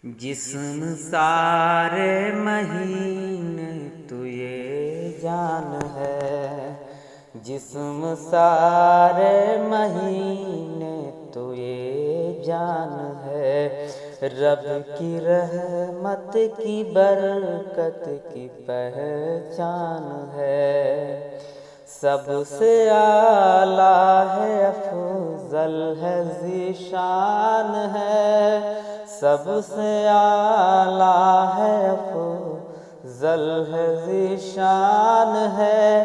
جسم سارے مہینے تو یہ جان ہے، جسم سارے مہینے تو یہ جان ہے، رب کی رحمت کی برکت کی پہچان ہے، سب سے اعلیٰ ہے، افضل ہے، ذیشان ہے، سب سے اعلیٰ ہے، افضل ہے، ذیشان ہے،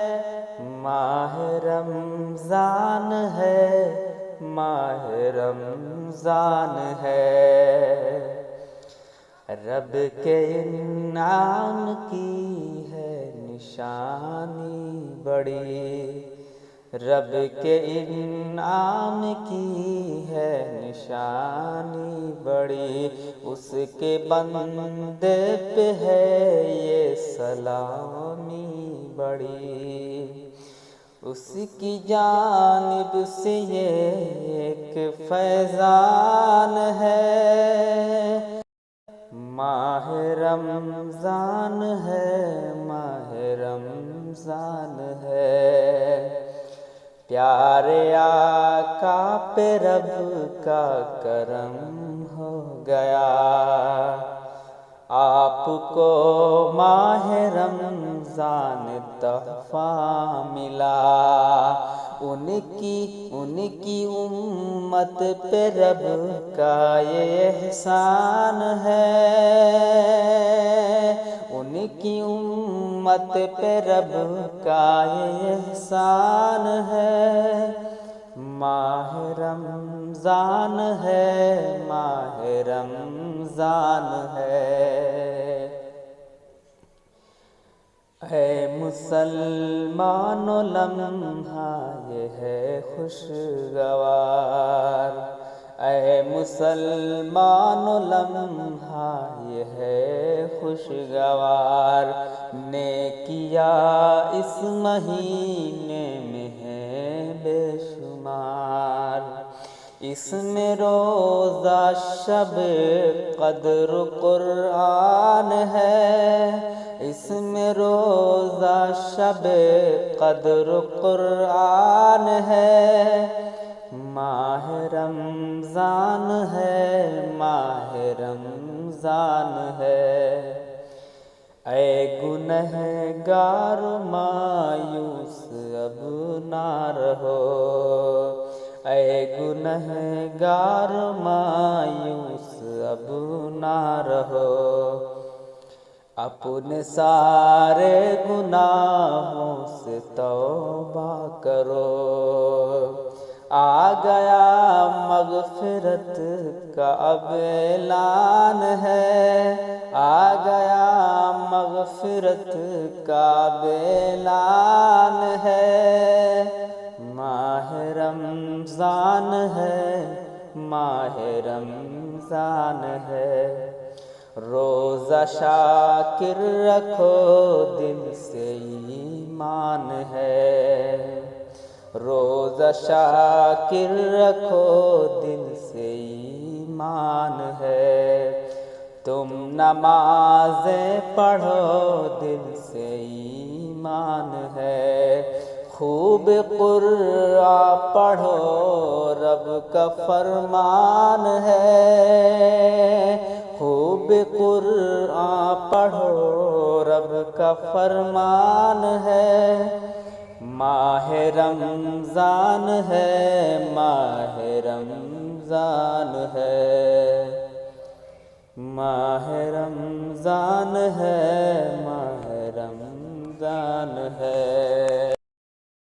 ماہ رمضان ہے، ماہ رمضان ہے، رب کے انعام کی ہے نشانی بڑی، رب کے انعام کی ہے نشانی بڑی، اس کے بندے پہ ہے یہ سلامی بڑی، اس کی جانب سے یہ ایک فیضان ہے، ماہ رمضان ہے، ماہ رمضان ہے، پیارے آقا پہ رب کا کرم ہو گیا، آپ کو ماہ رمضان تحفہ ملا، ان کی امت پہ رب کا یہ احسان ہے، ان کی امت پہ رب کا یہ احسان ہے، ماہ رمضان ہے، ماہ رمضان ہے، اے مسلمانو لمحہ یہ ہے خوشگوار، اے مسلمانو لمحہ یہ ہے خوشگوار، نیکیاں اس مہینے میں ہیں بے شمار، اس میں روزہ شب قدر قرآن ہے، اس میں روزہ شب قدر قرآن ہے، ماہ رمضان ہے، ماہ رمضان ہے، اے گنہگار مایوس اب نہ رہو، اے گنہگار مایوس اب نہ رہو، اپنے سارے گناہوں سے توبہ کرو، آ گیا مغفرت کا اب اعلان ہے، آ گیا مغفرت کا اب اعلان ہے، ماہ رمضان ہے، ماہ رمضان ہے، روزہ شاکر رکھو دل سے ایمان ہے، روزہ شاکر رکھو دل سے ایمان ہے، تم نمازیں پڑھو دل سے ایمان ہے، خوب قرآن پڑھو رب کا فرمان ہے، خوب قرآن پڑھو رب کا فرمان ہے، ماہ رمضان ہے، ماہ رمضان ہے، ماہ رمضان ہے، ماہ رمضان ہے۔